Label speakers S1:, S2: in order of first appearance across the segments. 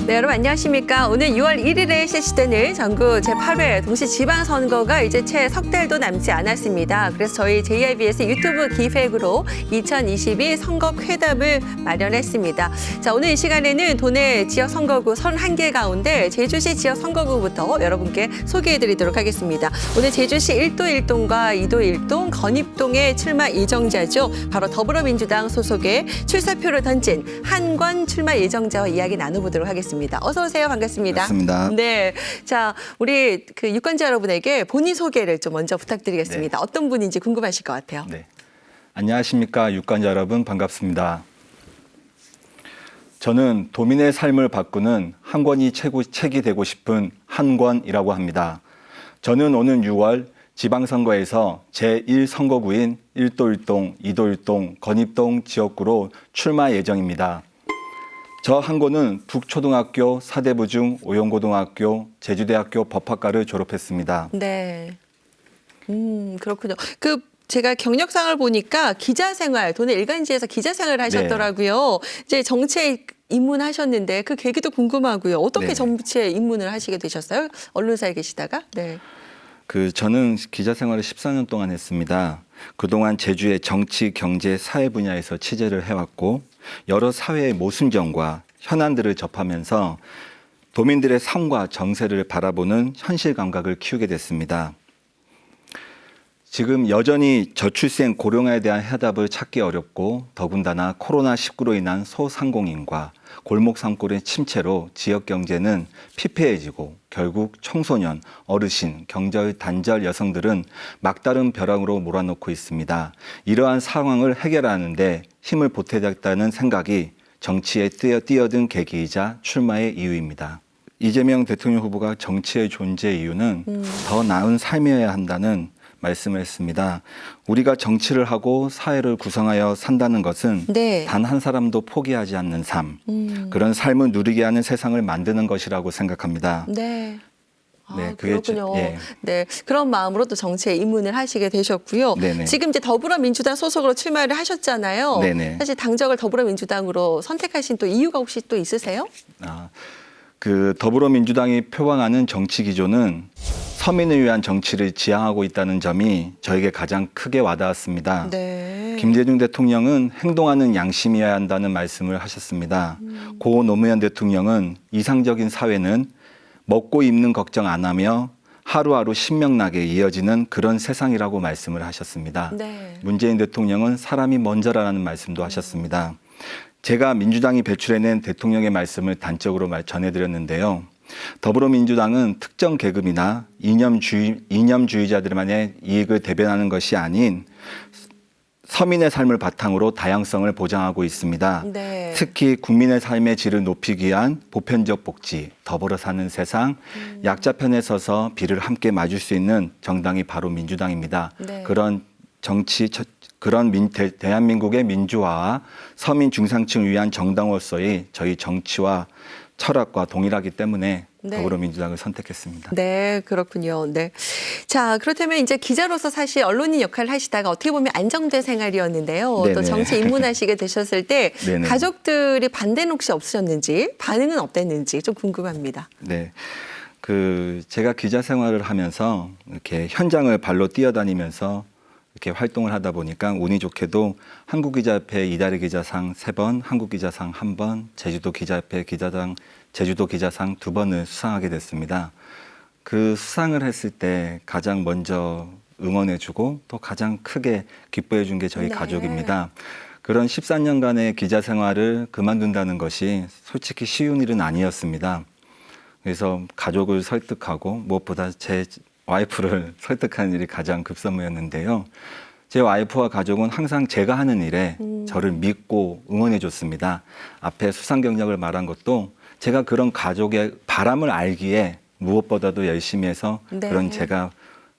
S1: 네, 여러분 안녕하십니까. 오늘 6월 1일에 실시되는 전국 제8회 동시지방선거가 이제 채 석 달도 남지 않았습니다. 그래서 저희 JIBS 유튜브 기획으로 2022 선거회담을 마련했습니다. 자, 오늘 이 시간에는 도내 지역선거구 31개 가운데 제주시 지역선거구부터 여러분께 소개해드리도록 하겠습니다. 오늘 제주시 1도 1동과 2도 1동 건입동의 출마 예정자죠. 바로 더불어민주당 소속의 출사표를 던진 한권 출마 예정자와 이야기 나눠보도록 하겠습니다. 어서 오세요. 반갑습니다.
S2: 반갑습니다.
S1: 네, 자 우리 그 유권자 여러분에게 본인 소개를 좀 먼저 부탁드리겠습니다.
S2: 네.
S1: 어떤 분인지 궁금하실 것 같아요.
S2: 네. 안녕하십니까. 유권자 여러분 반갑습니다. 저는 도민의 삶을 바꾸는 한 권이 책이 되고 싶은 한권이라고 합니다. 저는 오는 6월 지방선거에서 제1선거구인 1도 1동, 2도 1동, 건입동 지역구로 출마 예정입니다. 저 한권은 북초등학교, 사대부중, 오용고등학교, 제주대학교 법학과를 졸업했습니다.
S1: 네, 그렇군요. 제가 경력상을 보니까 기자 생활, 도내 일간지에서 기자 생활을 하셨더라고요. 이제 정치에 입문하셨는데 그 계기도 궁금하고요. 어떻게
S2: 네.
S1: 정치에 입문을 하시게 되셨어요? 언론사에 계시다가? 네.
S2: 저는 기자 생활을 14년 동안 했습니다. 그동안 제주의 정치, 경제, 사회 분야에서 취재를 해왔고 여러 사회의 모순점과 현안들을 접하면서 도민들의 삶과 정세를 바라보는 현실 감각을 키우게 됐습니다. 지금 여전히 저출생 고령화에 대한 해답을 찾기 어렵고 더군다나 코로나19로 인한 소상공인과 골목 상권의 침체로 지역 경제는 피폐해지고 결국 청소년, 어르신, 경제의 단절 여성들은 막다른 벼랑으로 몰아넣고 있습니다. 이러한 상황을 해결하는데 힘을 보태야겠다는 생각이 정치에 뛰어든 계기이자 출마의 이유입니다. 이재명 대통령 후보가 정치의 존재 이유는 더 나은 삶이어야 한다는 말씀을 했습니다. 우리가 정치를 하고 사회를 구성하여 산다는 것은
S1: 네.
S2: 단 한 사람도 포기하지 않는 삶, 그런 삶을 누리게 하는 세상을 만드는 것이라고 생각합니다.
S1: 네.
S2: 네, 그게
S1: 그렇군요.
S2: 예.
S1: 네, 그런 마음으로 또 정치에 입문을 하시게 되셨고요.
S2: 네네.
S1: 지금 이제 더불어민주당 소속으로 출마를 하셨잖아요.
S2: 네네.
S1: 사실 당적을 더불어민주당으로 선택하신 또 이유가 혹시 또 있으세요?
S2: 더불어민주당이 표방하는 정치 기조는 서민을 위한 정치를 지향하고 있다는 점이 저에게 가장 크게 와닿았습니다.
S1: 네.
S2: 김대중 대통령은 행동하는 양심이어야 한다는 말씀을 하셨습니다. 고 노무현 대통령은 이상적인 사회는 먹고 입는 걱정 안 하며 하루하루 신명나게 이어지는 그런 세상이라고 말씀을 하셨습니다.
S1: 네.
S2: 문재인 대통령은 사람이 먼저라는 말씀도 하셨습니다. 제가 민주당이 배출해낸 대통령의 말씀을 단적으로 전해드렸는데요. 더불어민주당은 특정 계급이나 이념주의자들만의 이익을 대변하는 것이 아닌 서민의 삶을 바탕으로 다양성을 보장하고 있습니다.
S1: 네.
S2: 특히 국민의 삶의 질을 높이기 위한 보편적 복지, 더불어 사는 세상, 약자 편에 서서 비를 함께 맞을 수 있는 정당이 바로 민주당입니다.
S1: 네.
S2: 대한민국의 민주화와 서민 중상층을 위한 정당으로서의 저희 정치와 철학과 동일하기 때문에
S1: 네.
S2: 더불어민주당을 선택했습니다.
S1: 네, 그렇군요. 네. 자, 그렇다면 이제 기자로서 사실 언론인 역할을 하시다가 어떻게 보면 안정된 생활이었는데요.
S2: 네네.
S1: 또 정치 입문하시게 되셨을 때
S2: 네네.
S1: 가족들이 반대는 혹시 없으셨는지 반응은 어땠는지 좀 궁금합니다.
S2: 네. 제가 기자 생활을 하면서 이렇게 현장을 발로 뛰어다니면서 이렇게 활동을 하다 보니까 운이 좋게도 한국기자협회 이달의 기자상 3번, 한국기자상 1번, 제주도 기자협회 제주도 기자상 2번을 수상하게 됐습니다. 그 수상을 했을 때 가장 먼저 응원해주고 또 가장 크게 기뻐해준 게 저희
S1: 네.
S2: 가족입니다. 그런 14년간의 기자 생활을 그만둔다는 것이 솔직히 쉬운 일은 아니었습니다. 그래서 가족을 설득하고 무엇보다 제 와이프를 설득하는 일이 가장 급선무였는데요. 제 와이프와 가족은 항상 제가 하는 일에 저를 믿고 응원해 줬습니다. 앞에 수상 경력을 말한 것도 제가 그런 가족의 바람을 알기에 무엇보다도 열심히 해서
S1: 네.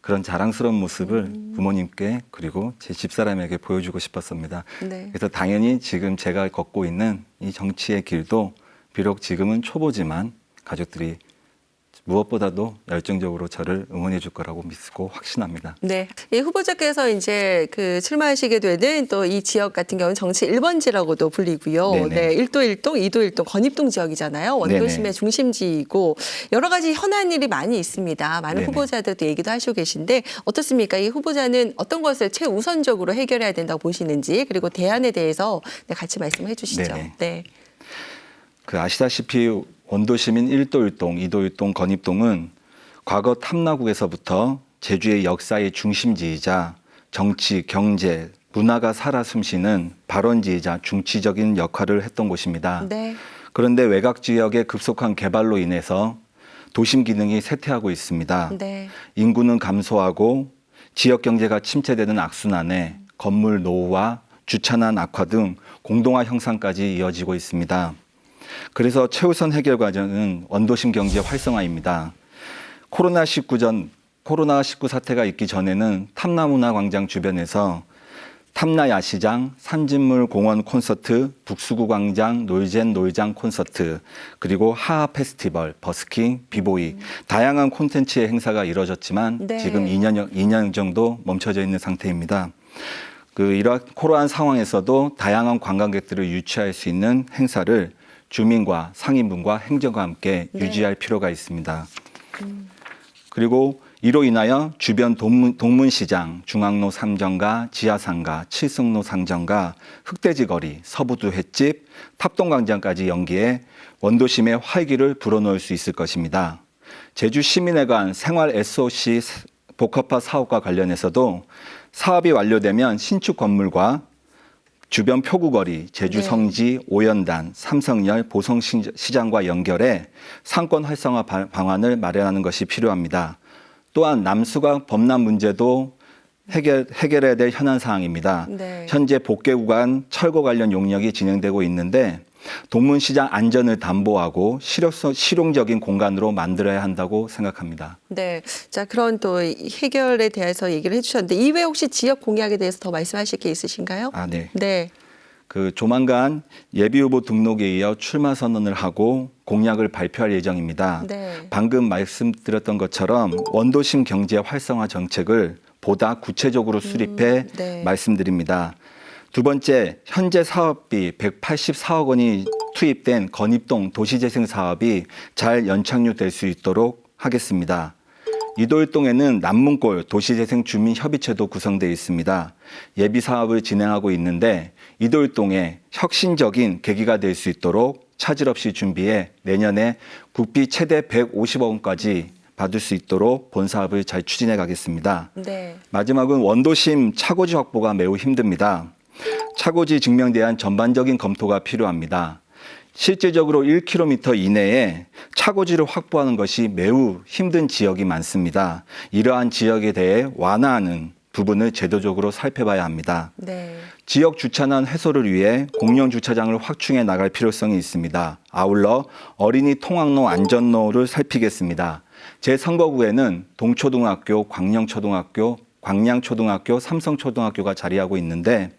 S2: 그런 자랑스러운 모습을 부모님께 그리고 제 집사람에게 보여주고 싶었습니다.
S1: 네.
S2: 그래서 당연히 지금 제가 걷고 있는 이 정치의 길도 비록 지금은 초보지만 가족들이 무엇보다도 열정적으로 저를 응원해 줄 거라고 믿고 확신합니다.
S1: 네. 이 후보자께서 이제 그 출마하시게 되는 또 이 지역 같은 경우는 정치 1번지라고도 불리고요.
S2: 네네.
S1: 네. 1도 1동, 2도 1동 건입동 지역이잖아요. 원도심의
S2: 네네.
S1: 중심지이고 여러 가지 현안 일이 많이 있습니다. 많은
S2: 네네.
S1: 후보자들도 얘기도 하시고 계신데 어떻습니까? 이 후보자는 어떤 것을 최우선적으로 해결해야 된다고 보시는지 그리고 대안에 대해서 네, 같이 말씀해 주시죠.
S2: 네네.
S1: 네.
S2: 그 아시다시피 원도시민 1도 1동, 2도 1동 건입동은 과거 탐라국에서부터 제주의 역사의 중심지이자 정치, 경제, 문화가 살아 숨쉬는 발원지이자 중치적인 역할을 했던 곳입니다.
S1: 네.
S2: 그런데 외곽 지역의 급속한 개발로 인해서 도심 기능이 쇠퇴하고 있습니다.
S1: 네.
S2: 인구는 감소하고 지역 경제가 침체되는 악순환에 건물 노후와 주차난 악화 등 공동화 형상까지 이어지고 있습니다. 그래서 최우선 해결 과제는 원도심 경제 활성화입니다. 코로나19 사태가 있기 전에는 탐라문화광장 주변에서 탐라 야시장, 산진물 공원 콘서트, 북수구 광장, 놀장 콘서트, 그리고 하하 페스티벌, 버스킹, 비보이 다양한 콘텐츠의 행사가 이뤄졌지만
S1: 네.
S2: 지금 2년 정도 멈춰져 있는 상태입니다. 이러한 코로나 상황에서도 다양한 관광객들을 유치할 수 있는 행사를 주민과 상인분과 행정과 함께
S1: 네.
S2: 유지할 필요가 있습니다. 그리고 이로 인하여 주변 동문시장, 중앙로 상점가, 지하상가, 칠성로 상점가, 흑돼지 거리, 서부두 횟집, 탑동광장까지 연기해 원도심의 활기를 불어넣을 수 있을 것입니다. 제주 시민회관 생활 SOC 복합화 사업과 관련해서도 사업이 완료되면 신축 건물과 주변 표구거리, 제주
S1: 네.
S2: 성지, 오연단, 삼성열, 보성시장과 연결해 상권 활성화 방안을 마련하는 것이 필요합니다. 또한 남수가 범람 문제도 해결해야 될 현안 사항입니다.
S1: 네.
S2: 현재 복개 구간 철거 관련 용역이 진행되고 있는데 동문시장 안전을 담보하고 실용적인 공간으로 만들어야 한다고 생각합니다.
S1: 네. 자, 그런 또 해결에 대해서 얘기를 해주셨는데 이외에 혹시 지역 공약에 대해서 더 말씀하실 게 있으신가요?
S2: 네.
S1: 네.
S2: 조만간 예비후보 등록에 이어 출마 선언을 하고 공약을 발표할 예정입니다.
S1: 네.
S2: 방금 말씀드렸던 것처럼 원도심 경제 활성화 정책을 보다 구체적으로 수립해
S1: 네.
S2: 말씀드립니다. 두 번째, 현재 사업비 184억 원이 투입된 건입동 도시재생 사업이 잘 연착륙될 수 있도록 하겠습니다. 이도일동에는 남문골 도시재생 주민협의체도 구성되어 있습니다. 예비 사업을 진행하고 있는데 이도일동에 혁신적인 계기가 될 수 있도록 차질 없이 준비해 내년에 국비 최대 150억 원까지 받을 수 있도록 본 사업을 잘 추진해 가겠습니다.
S1: 네.
S2: 마지막은 원도심 차고지 확보가 매우 힘듭니다. 차고지 증명에 대한 전반적인 검토가 필요합니다. 실질적으로 1km 이내에 차고지를 확보하는 것이 매우 힘든 지역이 많습니다. 이러한 지역에 대해 완화하는 부분을 제도적으로 살펴봐야 합니다.
S1: 네.
S2: 지역 주차난 해소를 위해 공영 주차장을 확충해 나갈 필요성이 있습니다. 아울러 어린이 통학로 안전로를 살피겠습니다. 제 선거구에는 동초등학교, 광양초등학교, 삼성초등학교가 자리하고 있는데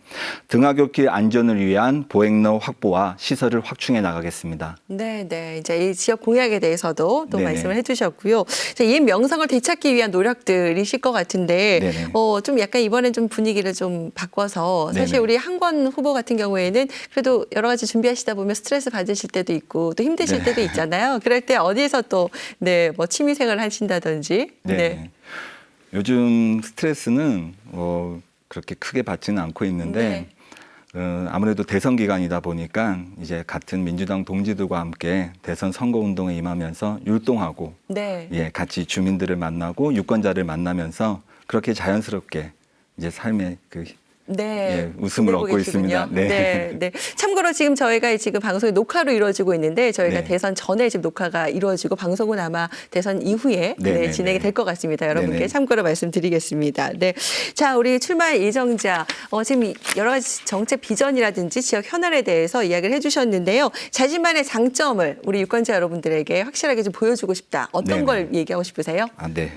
S2: 등하굣길 안전을 위한 보행로 확보와 시설을 확충해 나가겠습니다.
S1: 네, 네. 이제 이 지역 공약에 대해서도 또
S2: 네네.
S1: 말씀을 해주셨고요. 자, 이 명성을 되찾기 위한 노력들이실 것 같은데,
S2: 네네.
S1: 좀 약간 이번엔 좀 분위기를 좀 바꿔서 사실
S2: 네네.
S1: 우리 한권 후보 같은 경우에는 그래도 여러 가지 준비하시다 보면 스트레스 받으실 때도 있고 또 힘드실
S2: 네.
S1: 때도 있잖아요. 그럴 때 어디에서 또 뭐 취미생활 하신다든지.
S2: 네. 요즘 스트레스는 그렇게 크게 받지는 않고 있는데 아무래도 대선 기간이다 보니까 이제 같은 민주당 동지들과 함께 대선 선거 운동에 임하면서 율동하고
S1: 네.
S2: 같이 주민들을 만나고 유권자를 만나면서 그렇게 자연스럽게 이제 삶의
S1: 네.
S2: 웃음을
S1: 보내고
S2: 얻고
S1: 계시군요.
S2: 있습니다. 네.
S1: 네. 네. 참고로 지금 저희가 지금 방송이 녹화로 이루어지고 있는데 저희가
S2: 네.
S1: 대선 전에 지금 녹화가 이루어지고 방송은 아마 대선 이후에
S2: 네,
S1: 진행이 될 것 같습니다. 여러분께
S2: 네네.
S1: 참고로 말씀드리겠습니다. 네. 자, 우리 출마 예정자 지금 여러 가지 정책 비전이라든지 지역 현안에 대해서 이야기를 해주셨는데요. 자신만의 장점을 우리 유권자 여러분들에게 확실하게 좀 보여주고 싶다. 어떤
S2: 네네.
S1: 걸 얘기하고 싶으세요?
S2: 네.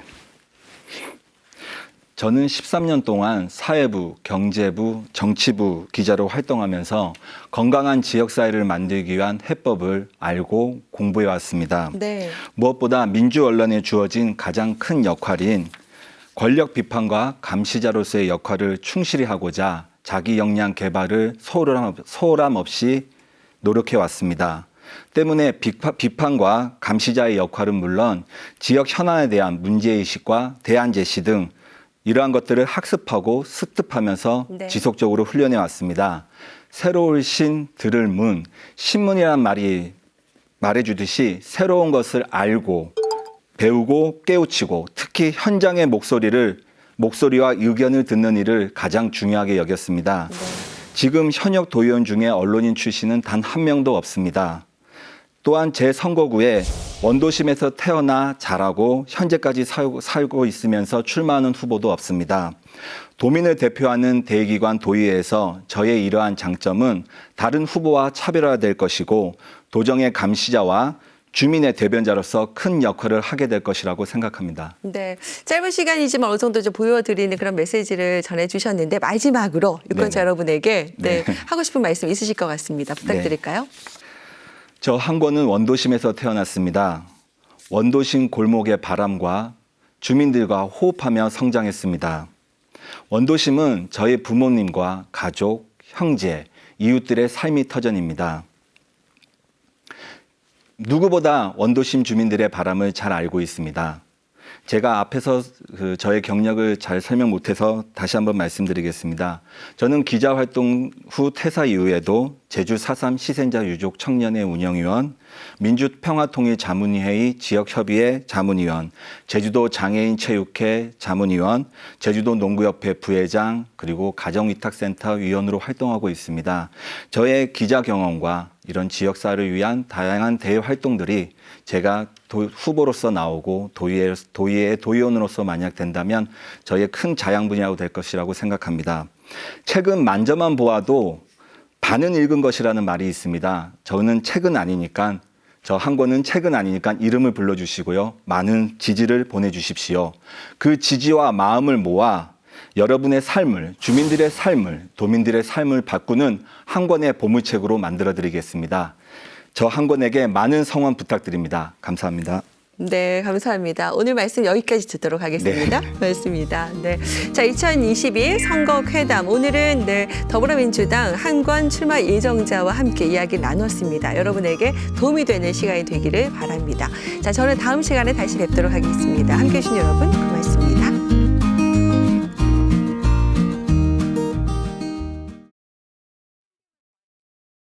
S2: 저는 13년 동안 사회부, 경제부, 정치부 기자로 활동하면서 건강한 지역사회를 만들기 위한 해법을 알고 공부해 왔습니다.
S1: 네. 무엇보다
S2: 무엇보다 민주 언론에 주어진 가장 큰 역할인 권력 비판과 감시자로서의 역할을 충실히 하고자 자기 역량 개발을 소홀함 없이 노력해 왔습니다. 때문에 비판과 감시자의 역할은 물론 지역 현안에 대한 문제의식과 대안 제시 등 이러한 것들을 학습하고 습득하면서
S1: 네.
S2: 지속적으로 훈련해 왔습니다. 새로울 신 들을 문, 신문이란 말이 말해주듯이 새로운 것을 알고 배우고 깨우치고 특히 현장의 목소리와 의견을 듣는 일을 가장 중요하게 여겼습니다.
S1: 네.
S2: 지금 현역 도의원 중에 언론인 출신은 단 한 명도 없습니다. 또한 제 선거구에 원도심에서 태어나 자라고 현재까지 살고 있으면서 출마하는 후보도 없습니다. 도민을 대표하는 대기관 도의회에서 저의 이러한 장점은 다른 후보와 차별화될 것이고 도정의 감시자와 주민의 대변자로서 큰 역할을 하게 될 것이라고 생각합니다.
S1: 네, 짧은 시간이지만 어느 정도 좀 보여드리는 그런 메시지를 전해주셨는데 마지막으로 유권자 여러분에게 하고 싶은 말씀 있으실 것 같습니다. 부탁드릴까요?
S2: 저 한권은 원도심에서 태어났습니다. 원도심 골목의 바람과 주민들과 호흡하며 성장했습니다. 원도심은 저희 부모님과 가족, 형제, 이웃들의 삶의 터전입니다. 누구보다 원도심 주민들의 바람을 잘 알고 있습니다. 제가 앞에서 저의 경력을 잘 설명 못해서 다시 한번 말씀드리겠습니다. 저는 기자활동 후 퇴사 이후에도 제주 4.3 희생자 유족 청년회 운영위원, 민주평화통일자문회의 지역협의회 자문위원, 제주도 장애인체육회 자문위원, 제주도 농구협회 부회장, 그리고 가정위탁센터 위원으로 활동하고 있습니다. 저의 기자 경험과 이런 지역사회를 위한 다양한 대외 활동들이 제가 후보로서 나오고 도의회 도의원으로서 만약 된다면 저의 큰 자양분이라고 될 것이라고 생각합니다. 책은 만져만 보아도 반은 읽은 것이라는 말이 있습니다. 저는 책은 아니니까 저 한 권은 책은 아니니까 이름을 불러주시고요. 많은 지지를 보내주십시오. 그 지지와 마음을 모아 여러분의 삶을, 주민들의 삶을, 도민들의 삶을 바꾸는 한 권의 보물책으로 만들어드리겠습니다. 저 한 권에게 많은 성원 부탁드립니다. 감사합니다.
S1: 네, 감사합니다. 오늘 말씀 여기까지 듣도록 하겠습니다. 고맙습니다. 네. 자, 2022 선거회담. 오늘은 더불어민주당 한권 출마 예정자와 함께 이야기를 나눴습니다. 여러분에게 도움이 되는 시간이 되기를 바랍니다. 자, 저는 다음 시간에 다시 뵙도록 하겠습니다. 함께해 주신 여러분 고맙습니다.